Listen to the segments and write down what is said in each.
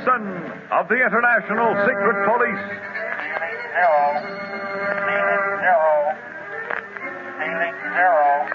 Gibson of the International Secret Police. Ceiling zero. Ceiling zero.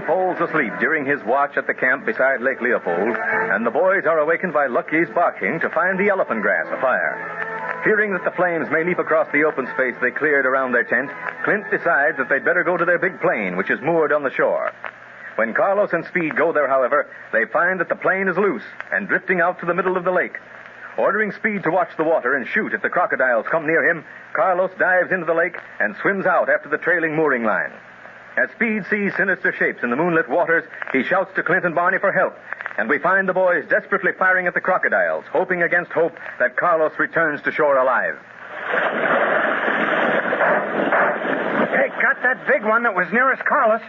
Falls asleep during his watch at the camp beside Lake Leopold, and the boys are awakened by Lucky's barking to find the elephant grass afire. Fearing that the flames may leap across the open space they cleared around their tent, Clint decides that they'd better go to their big plane, which is moored on the shore. When Carlos and Speed go there, however, they find that the plane is loose and drifting out to the middle of the lake. Ordering Speed to watch the water and shoot if the crocodiles come near him, Carlos dives into the lake and swims out after the trailing mooring line. As Speed sees sinister shapes in the moonlit waters, he shouts to Clint and Barney for help, and we find the boys desperately firing at the crocodiles, hoping against hope that Carlos returns to shore alive. Hey, got that big one that was nearest Carlos.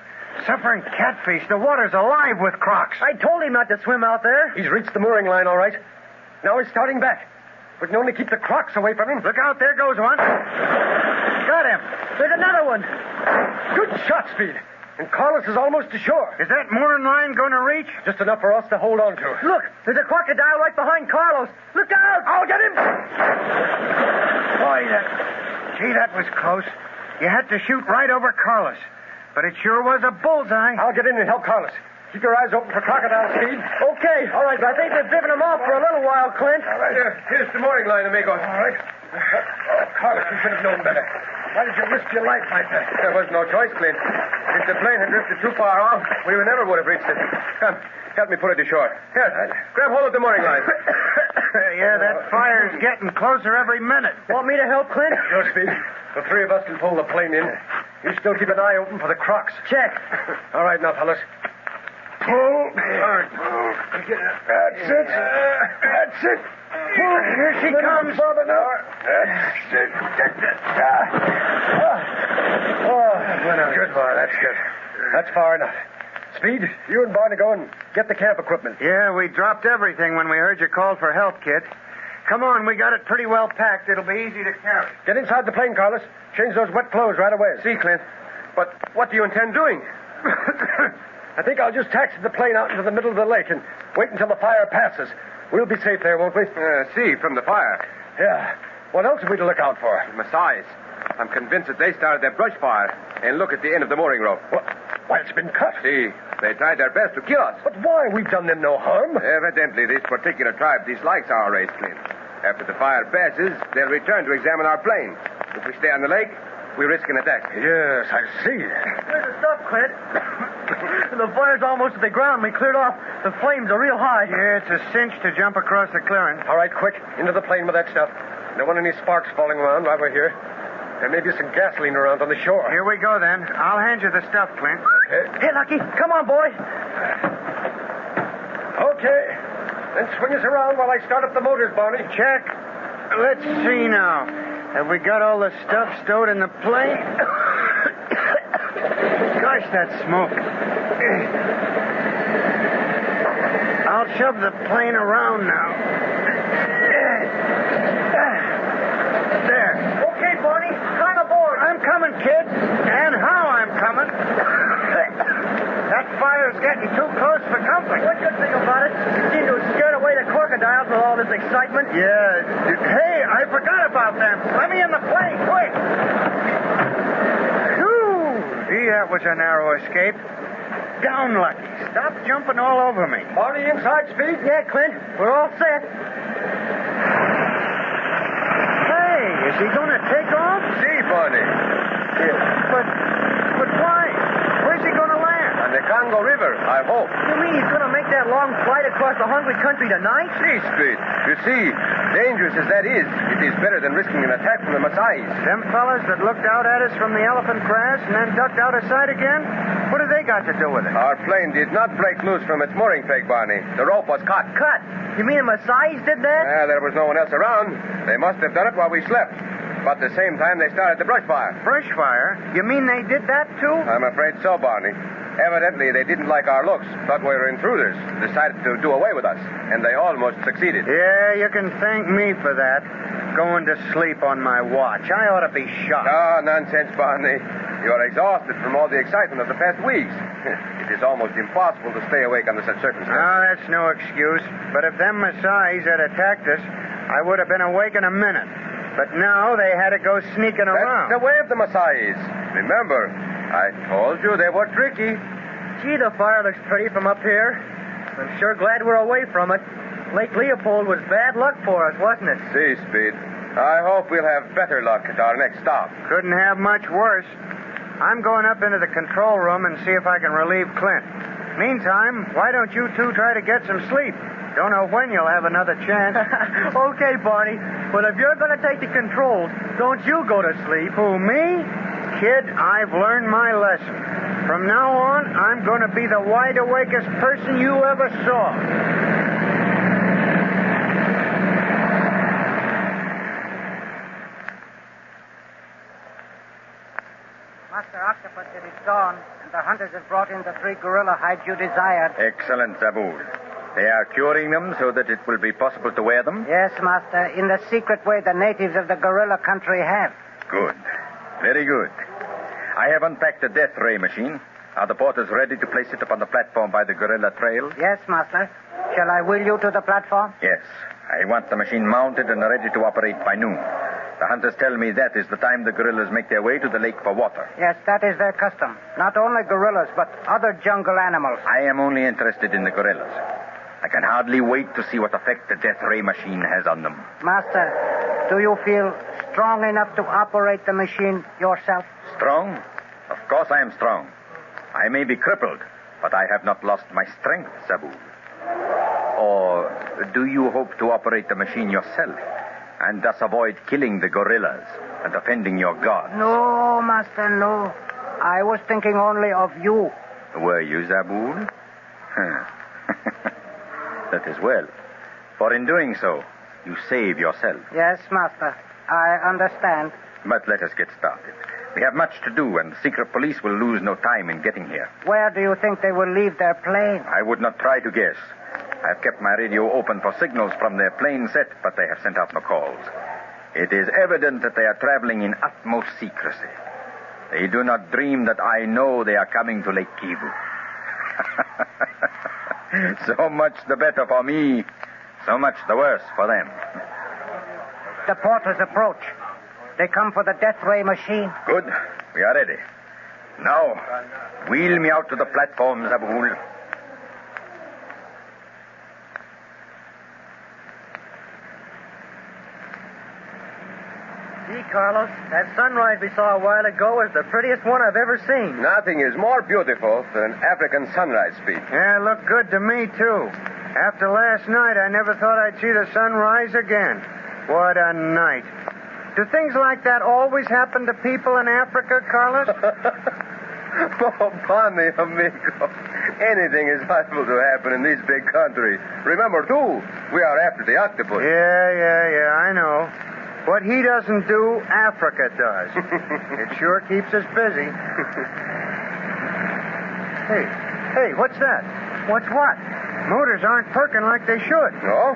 Suffering catfish. The water's alive with crocs. I told him not to swim out there. He's reached the mooring line, all right. Now he's starting back. We can only keep the crocs away from him. Look out, there goes one. Got him. There's another one. Good shot, Speed. And Carlos is almost to shore. Is that mooring line going to reach? Just enough for us to hold on to. Look, there's a crocodile right behind Carlos. Look out! I'll get him. Boy, that was close. You had to shoot right over Carlos. But it sure was a bullseye. I'll get in and help Carlos. Keep your eyes open for crocodile, Speed. Okay. All right, but I think they've driven him off for a little while, Clint. All right. Here's the mooring line, amigo. All right. Carlos, you should have known better. Why did you risk your life like that? There was no choice, Clint. If the plane had drifted too far off, we never would have reached it. Come, help me put it to shore. Here, grab hold of the mooring line. Yeah, that fire's getting closer every minute. Want me to help, Clint? Sure, Speed. The three of us can pull the plane in. You still keep an eye open for the crocs. Check. All right, now, fellas. Pull. All right. That's it. That's it. Pull. Here she comes. Father, now. That's it. Good boy. That's good. That's far enough. Speed, you and Barney go and get the camp equipment. Yeah, we dropped everything when we heard you call for help, kid. Come on, we got it pretty well packed. It'll be easy to carry. Get inside the plane, Carlos. Change those wet clothes right away. See, Clint. But what do you intend doing? I think I'll just taxi the plane out into the middle of the lake and wait until the fire passes. We'll be safe there, won't we? See, from the fire. Yeah. What else are we to look out for? Besides, I'm convinced that they started that brush fire. And look at the end of the mooring rope. What? Why, it's been cut. See, they tried their best to kill us. But why? We've done them no harm. Evidently, this particular tribe dislikes our race, Clint. After the fire passes, they'll return to examine our plane. If we stay on the lake, we risk an attack. Yes, I see. Where's the stuff, Clint? The fire's almost at the ground. We cleared off. The flames are real high. Yeah, it's a cinch to jump across the clearing. All right, quick. Into the plane with that stuff. Don't want any sparks falling around while we're here. There may be some gasoline around on the shore. Here we go, then. I'll hand you the stuff, Clint. Hey, Lucky. Come on, boy. Okay. Then swing us around while I start up the motors, Barney. Check. Let's see now. Have we got all the stuff stowed in the plane? Gosh, that smoke. I'll shove the plane around now. There. Okay, Barney. Climb aboard. I'm coming, kids. And how I'm coming. That fire's getting too close for comfort. What do you think about it? You seem to have scared away the crocodiles with all this excitement. Yeah. Hey, I forgot about them. Let me in the plane, quick. Phew. Gee, that was a narrow escape. Down, Lucky. Stop jumping all over me. Barney, inside speed? Yeah, Clint. We're all set. Hey, is he going to take off? See, Barney. But why? Where's he going to land? On the Congo River, I hope. You mean he's going to make that long flight across the hungry country tonight? See, Speed. You see, dangerous as that is, it is better than risking an attack from the Maasais. Them fellas that looked out at us from the elephant grass and then ducked out of sight again? What have they got to do with it? Our plane did not break loose from its mooring peg, Barney. The rope was cut. Cut? You mean the Maasais did that? There was no one else around. They must have done it while we slept. But at the same time, they started the brush fire. Brush fire? You mean they did that, too? I'm afraid so, Barney. Evidently, they didn't like our looks, thought we were intruders, decided to do away with us, and they almost succeeded. Yeah, you can thank me for that. Going to sleep on my watch. I ought to be shot. Oh, nonsense, Barney. You're exhausted from all the excitement of the past weeks. It is almost impossible to stay awake under such circumstances. No, that's no excuse. But if them Maasais had attacked us, I would have been awake in a minute. But now they had to go sneaking around. That's the way of the Maasais. Remember, I told you they were tricky. Gee, the fire looks pretty from up here. I'm sure glad we're away from it. Lake Leopold was bad luck for us, wasn't it? See, Speed. I hope we'll have better luck at our next stop. Couldn't have much worse. I'm going up into the control room and see if I can relieve Clint. Meantime, why don't you two try to get some sleep? Don't know when you'll have another chance. Okay, Barney. But if you're going to take the controls, don't you go to sleep. Who, me? Kid, I've learned my lesson. From now on, I'm going to be the wide-awakest person you ever saw. Master Octopus, it is dawn, and the hunters have brought in the 3 gorilla hides you desired. Excellent, Zabul. They are curing them so that it will be possible to wear them? Yes, Master, in the secret way the natives of the gorilla country have. Good. Very good. I have unpacked the death ray machine. Are the porters ready to place it upon the platform by the gorilla trail? Yes, Master. Shall I wheel you to the platform? Yes. I want the machine mounted and ready to operate by noon. The hunters tell me that is the time the gorillas make their way to the lake for water. Yes, that is their custom. Not only gorillas, but other jungle animals. I am only interested in the gorillas. I can hardly wait to see what effect the death ray machine has on them. Master, do you feel strong enough to operate the machine yourself? Strong? Of course I am strong. I may be crippled, but I have not lost my strength, Sabu. Or do you hope to operate the machine yourself and thus avoid killing the gorillas and offending your gods? No, Master, no. I was thinking only of you. Were you, Zabul? That is well. For in doing so, you save yourself. Yes, Master. I understand. But let us get started. We have much to do, and the secret police will lose no time in getting here. Where do you think they will leave their plane? I would not try to guess. I have kept my radio open for signals from their plane set, but they have sent out no calls. It is evident that they are traveling in utmost secrecy. They do not dream that I know they are coming to Lake Kivu. So much the better for me, so much the worse for them. The porters approach. They come for the death ray machine. Good. We are ready. Now, wheel me out to the platform, Zabul. Gee, Carlos, that sunrise we saw a while ago is the prettiest one I've ever seen. Nothing is more beautiful than an African sunrise, Speed. Yeah, it looked good to me, too. After last night, I never thought I'd see the sun rise again. What a night. Do things like that always happen to people in Africa, Carlos? Oh, Bonnie, amigo. Anything is liable to happen in this big country. Remember, too, we are after the octopus. Yeah, I know. What he doesn't do, Africa does. It sure keeps us busy. Hey, what's that? What's what? Motors aren't perking like they should. No?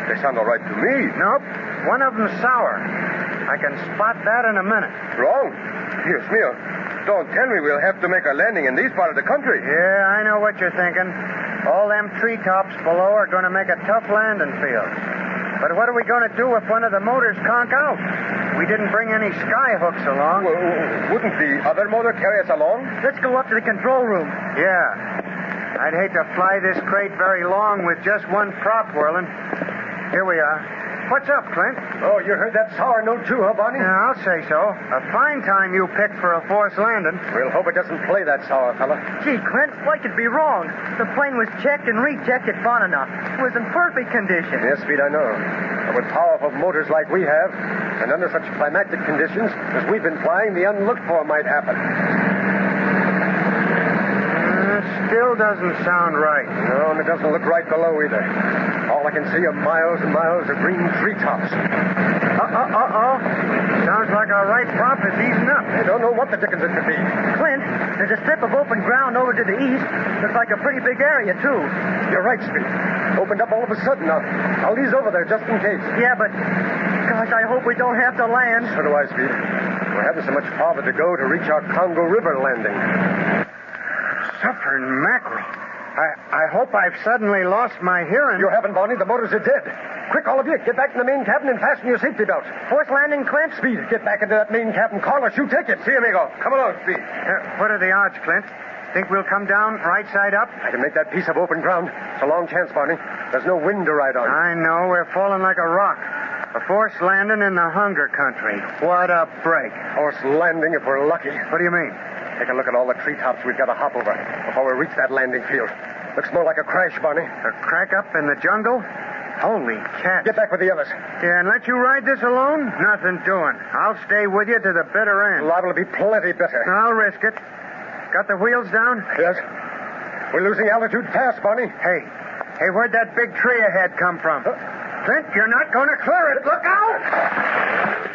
They sound all right to me. Nope. One of them's sour. I can spot that in a minute. Wrong? Dios mío. Don't tell me we'll have to make a landing in these part of the country. Yeah, I know what you're thinking. All them treetops below are going to make a tough landing field. But what are we going to do if one of the motors conk out? We didn't bring any sky hooks along. Well, wouldn't the other motor carry us along? Let's go up to the control room. Yeah. I'd hate to fly this crate very long with just one prop whirling. Here we are. What's up, Clint? Oh, you heard that sour note too, huh, Barney? Yeah, I'll say so. A fine time you picked for a forced landing. We'll hope it doesn't play that sour, fella. Gee, Clint, what could be wrong? The plane was checked and rechecked at Bonanoff. It was in perfect condition. Yes, Speed, I know. But with powerful motors like we have, and under such climatic conditions as we've been flying, the unlooked for might happen. Still doesn't sound right. No, and it doesn't look right below either. All I can see are miles and miles of green treetops. Uh-oh. Sounds like our right prop is easing up. I don't know what the dickens it could be. Clint, there's a strip of open ground over to the east. Looks like a pretty big area, too. You're right, Speed. Opened up all of a sudden. I'll ease over there just in case. Yeah, but... Gosh, I hope we don't have to land. So do I, Speed. We haven't so much farther to go to reach our Congo River landing. Suffering mackerel. I hope I've suddenly lost my hearing. You haven't, Barney. The motors are dead. Quick, all of you, get back in the main cabin and fasten your safety belts. Forced landing, Clint? Speed, get back into that main cabin. Carlos, you take it. See, amigo. Come along, Speed. What are the odds, Clint? Think we'll come down right side up? I can make that piece of open ground. It's a long chance, Barney. There's no wind to ride on. I know. We're falling like a rock. A forced landing in the hunger country. What a break. Forced landing if we're lucky. What do you mean? Take a look at all the treetops we've got to hop over before we reach that landing field. Looks more like a crash, Barney. A crack up in the jungle? Holy cat. Get back with the others. Yeah, and let you ride this alone? Nothing doing. I'll stay with you to the bitter end. Liable to be plenty bitter. I'll risk it. Got the wheels down? Yes. We're losing altitude fast, Barney. Hey, where'd that big tree ahead come from? Clint, you're not going to clear it. Look out!